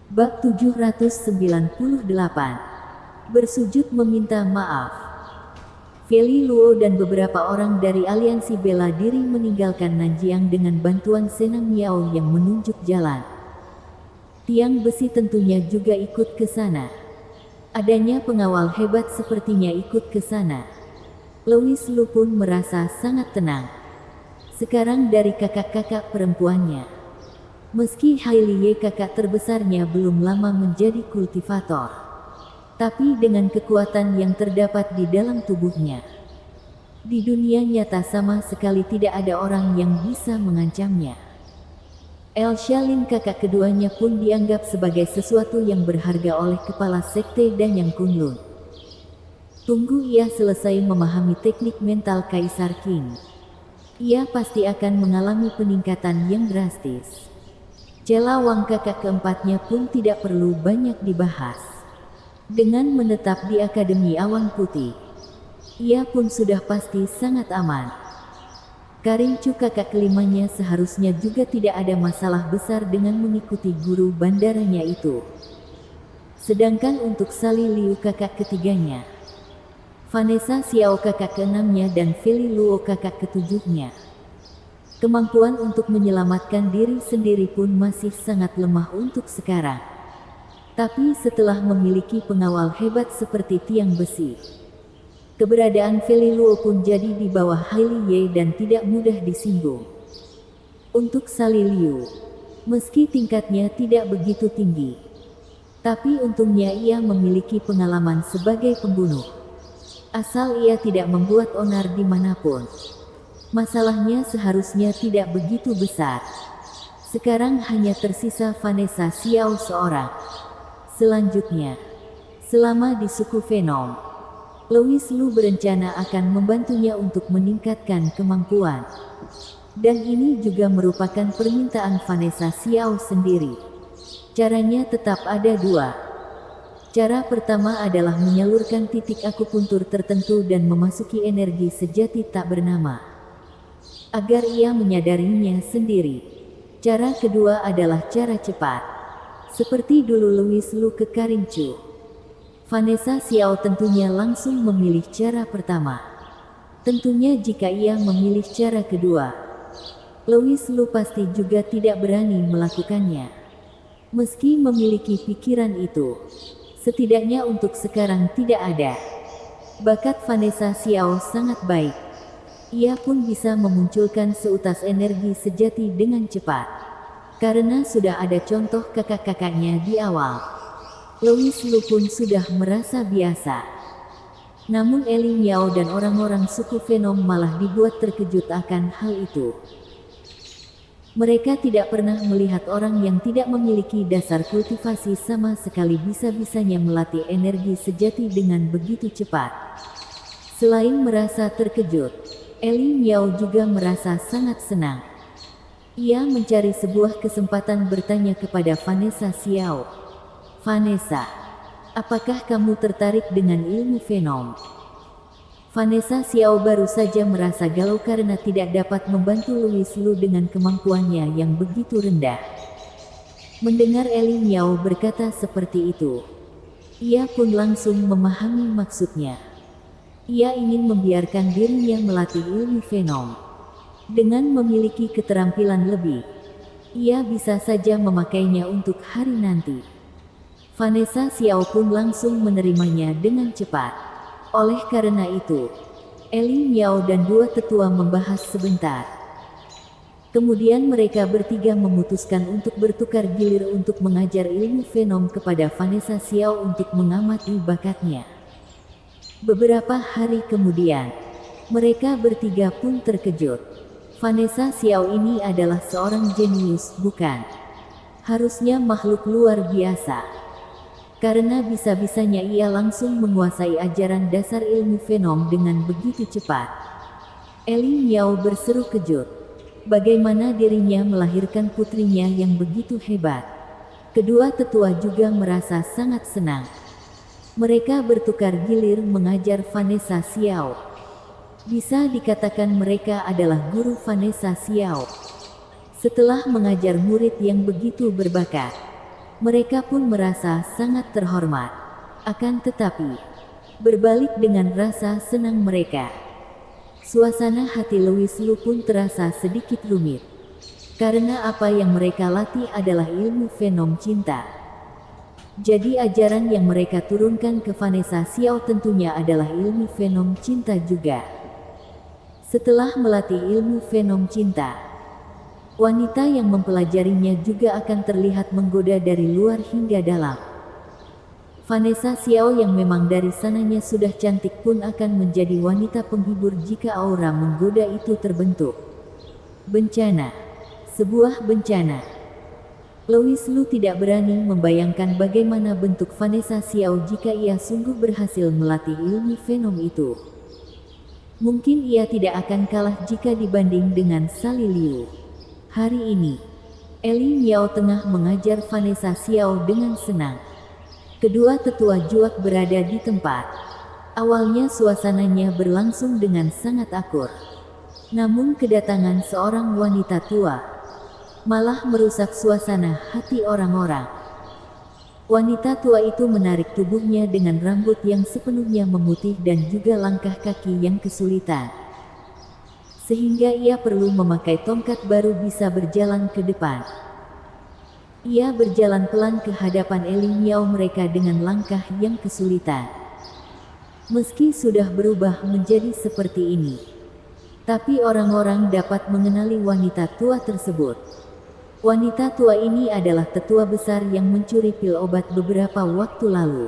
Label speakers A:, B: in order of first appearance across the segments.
A: Bab 798. Bersujud meminta maaf. Feli Luo dan beberapa orang dari aliansi bela diri meninggalkan Nanjiang dengan bantuan Senang Miao yang menunjuk jalan. Tiang besi tentunya juga ikut ke sana. Adanya pengawal hebat sepertinya ikut ke sana. Louis Lu pun merasa sangat tenang. Sekarang dari kakak-kakak perempuannya. Meski Hailey kakak terbesarnya belum lama menjadi kultivator, tapi dengan kekuatan yang terdapat di dalam tubuhnya, di dunia nyata sama sekali tidak ada orang yang bisa mengancamnya. El Shalin kakak keduanya pun dianggap sebagai sesuatu yang berharga oleh kepala sekte Danyang Kunlun. Tunggu ia selesai memahami teknik mental Kaisar Qin. Ia pasti akan mengalami peningkatan yang drastis. Celawang kakak keempatnya pun tidak perlu banyak dibahas. Dengan menetap di Akademi Awan Putih, ia pun sudah pasti sangat aman. Karincu kakak kelimanya seharusnya juga tidak ada masalah besar dengan mengikuti guru bandaranya itu. Sedangkan untuk Sali Liu kakak ketiganya, Vanessa Xiao kakak keenamnya dan Feli Luo kakak ketujuhnya, kemampuan untuk menyelamatkan diri sendiri pun masih sangat lemah untuk sekarang. Tapi setelah memiliki pengawal hebat seperti tiang besi, keberadaan Feli Luo pun jadi di bawah Hailey Ye dan tidak mudah disinggung. Untuk Sali Liu, meski tingkatnya tidak begitu tinggi, tapi untungnya ia memiliki pengalaman sebagai pembunuh. Asal ia tidak membuat onar dimanapun, masalahnya seharusnya tidak begitu besar. Sekarang hanya tersisa Vanessa Xiao seorang. Selanjutnya, selama di suku Venom, Louis Lu berencana akan membantunya untuk meningkatkan kemampuan. Dan ini juga merupakan permintaan Vanessa Xiao sendiri. Caranya tetap ada dua. Cara pertama adalah menyalurkan titik akupuntur tertentu dan memasuki energi sejati tak bernama, agar ia menyadarinya sendiri. Cara kedua adalah cara cepat. Seperti dulu Louis Lu ke Karincu, Vanessa Xiao tentunya langsung memilih cara pertama. Tentunya jika ia memilih cara kedua, Louis Lu pasti juga tidak berani melakukannya. Meski memiliki pikiran itu, setidaknya untuk sekarang tidak ada. Bakat Vanessa Xiao sangat baik. Ia pun bisa memunculkan seutas energi sejati dengan cepat. Karena sudah ada contoh kakak-kakaknya di awal, Louis Lu pun sudah merasa biasa. Namun Eli Miao dan orang-orang suku Venom malah dibuat terkejut akan hal itu. Mereka tidak pernah melihat orang yang tidak memiliki dasar kultivasi sama sekali bisa-bisanya melatih energi sejati dengan begitu cepat. Selain merasa terkejut, Eli Miao juga merasa sangat senang. Ia mencari sebuah kesempatan bertanya kepada Vanessa Xiao. Vanessa, apakah kamu tertarik dengan ilmu Venom? Vanessa Xiao baru saja merasa galau karena tidak dapat membantu Louis Lu dengan kemampuannya yang begitu rendah. Mendengar Eli Miao berkata seperti itu, ia pun langsung memahami maksudnya. Ia ingin membiarkan dirinya melatih ilmu Venom. Dengan memiliki keterampilan lebih, ia bisa saja memakainya untuk hari nanti. Vanessa Xiao pun langsung menerimanya dengan cepat. Oleh karena itu, Eli Miao dan dua tetua membahas sebentar. Kemudian mereka bertiga memutuskan untuk bertukar gilir untuk mengajar ilmu Venom kepada Vanessa Xiao untuk mengamati bakatnya. Beberapa hari kemudian, mereka bertiga pun terkejut. Vanessa Xiao ini adalah seorang jenius, bukan? Harusnya makhluk luar biasa. Karena bisa-bisanya ia langsung menguasai ajaran dasar ilmu Venom dengan begitu cepat. Eli Miao berseru kejut. Bagaimana dirinya melahirkan putrinya yang begitu hebat? Kedua tetua juga merasa sangat senang. Mereka bertukar gilir mengajar Vanessa Xiao. Bisa dikatakan mereka adalah guru Vanessa Xiao. Setelah mengajar murid yang begitu berbakat, Mereka pun merasa sangat terhormat. Akan tetapi, berbalik dengan rasa senang mereka, suasana hati Louis Lu pun terasa sedikit rumit. Karena apa yang mereka latih adalah ilmu fenom cinta. Jadi ajaran yang mereka turunkan ke Vanessa Xiao tentunya adalah ilmu fenom cinta juga. Setelah melatih ilmu fenom cinta, wanita yang mempelajarinya juga akan terlihat menggoda dari luar hingga dalam. Vanessa Xiao yang memang dari sananya sudah cantik pun akan menjadi wanita penghibur jika aura menggoda itu terbentuk. Bencana. Sebuah bencana. Louis Lu tidak berani membayangkan bagaimana bentuk Vanessa Xiao jika ia sungguh berhasil melatih ilmu fenom itu. Mungkin ia tidak akan kalah jika dibanding dengan Sally Liu. Hari ini, Eli Miao tengah mengajar Vanessa Xiao dengan senang. Kedua tetua juak berada di tempat. Awalnya suasananya berlangsung dengan sangat akur. Namun kedatangan seorang wanita tua malah merusak suasana hati orang-orang. Wanita tua itu menarik tubuhnya dengan rambut yang sepenuhnya memutih dan juga langkah kaki yang kesulitan. Sehingga ia perlu memakai tongkat baru bisa berjalan ke depan. Ia berjalan pelan ke hadapan Eli Miao mereka dengan langkah yang kesulitan. Meski sudah berubah menjadi seperti ini, tapi orang-orang dapat mengenali wanita tua tersebut. Wanita tua ini adalah tetua besar yang mencuri pil obat beberapa waktu lalu.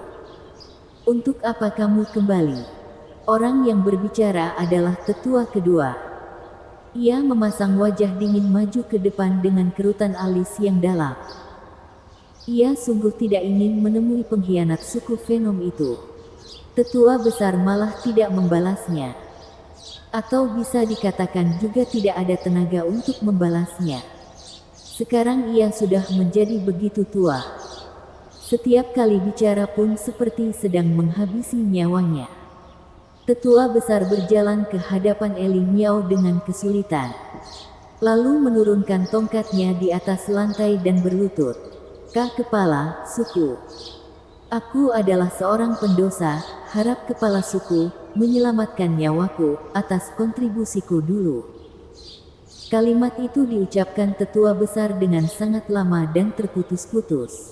A: Untuk apa kamu kembali? Orang yang berbicara adalah tetua kedua. Ia memasang wajah dingin maju ke depan dengan kerutan alis yang dalam. Ia sungguh tidak ingin menemui pengkhianat suku fenom itu. Tetua besar malah tidak membalasnya. Atau bisa dikatakan juga tidak ada tenaga untuk membalasnya. Sekarang ia sudah menjadi begitu tua. Setiap kali bicara pun seperti sedang menghabisi nyawanya. Tetua besar berjalan ke hadapan Eli Miao dengan kesulitan. Lalu menurunkan tongkatnya di atas lantai dan berlutut. Kepala suku. Aku adalah seorang pendosa, harap kepala suku menyelamatkan nyawaku atas kontribusiku dulu. Kalimat itu diucapkan tetua besar dengan sangat lama dan terputus-putus.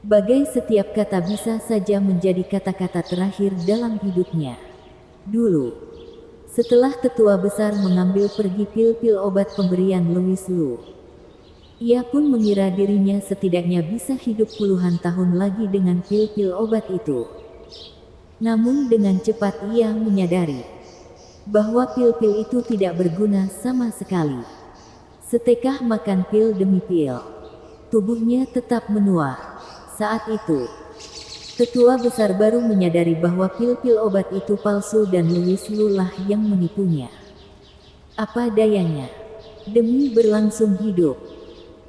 A: Bagai setiap kata bisa saja menjadi kata-kata terakhir dalam hidupnya. Dulu, setelah tetua besar mengambil pergi pil-pil obat pemberian Louis Lu, ia pun mengira dirinya setidaknya bisa hidup puluhan tahun lagi dengan pil-pil obat itu. Namun dengan cepat ia menyadari bahwa pil-pil itu tidak berguna sama sekali. Setekah makan pil demi pil, tubuhnya tetap menua. Saat itu, tetua besar baru menyadari bahwa pil-pil obat itu palsu dan Louis Lu lah yang menipunya. Apa dayanya, demi berlangsung hidup,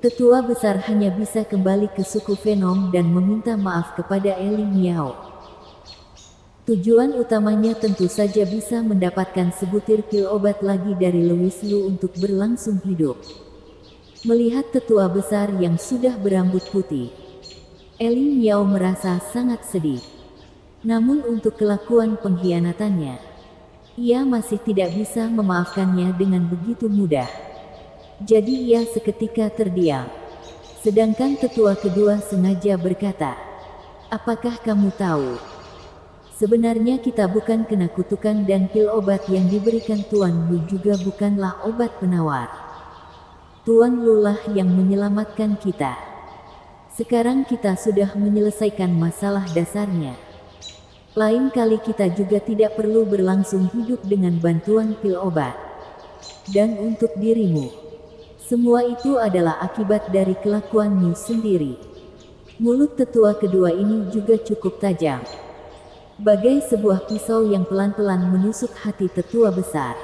A: tetua besar hanya bisa kembali ke suku fenom dan meminta maaf kepada Eli Miao. Tujuan utamanya tentu saja bisa mendapatkan sebutir pil obat lagi dari Louis Lu untuk berlangsung hidup. Melihat tetua besar yang sudah berambut putih, Eli Miao merasa sangat sedih. Namun untuk kelakuan pengkhianatannya, ia masih tidak bisa memaafkannya dengan begitu mudah. Jadi ia seketika terdiam. Sedangkan tetua kedua sengaja berkata, "Apakah kamu tahu? Sebenarnya kita bukan kena kutukan dan pil obat yang diberikan Tuan Lu juga bukanlah obat penawar. Tuan Lu lah yang menyelamatkan kita. Sekarang kita sudah menyelesaikan masalah dasarnya. Lain kali kita juga tidak perlu berlangsung hidup dengan bantuan pil obat. Dan untuk dirimu, semua itu adalah akibat dari kelakuanmu sendiri." Mulut tetua kedua ini juga cukup tajam. Bagai sebuah pisau yang pelan-pelan menusuk hati tetua besar.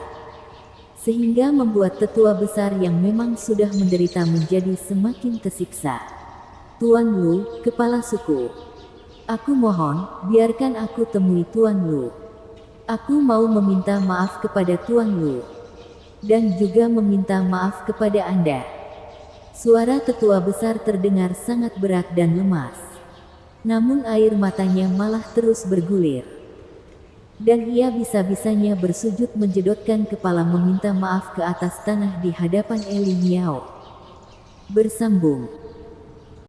A: Sehingga membuat tetua besar yang memang sudah menderita menjadi semakin tersiksa. "Tuan Lu, kepala suku. Aku mohon, biarkan aku temui Tuan Lu. Aku mau meminta maaf kepada Tuan Lu. Dan juga meminta maaf kepada Anda." Suara tetua besar terdengar sangat berat dan lemas. Namun air matanya malah terus bergulir. Dan ia bisa-bisanya bersujud menjedotkan kepala meminta maaf ke atas tanah di hadapan Eli Miao. Bersambung.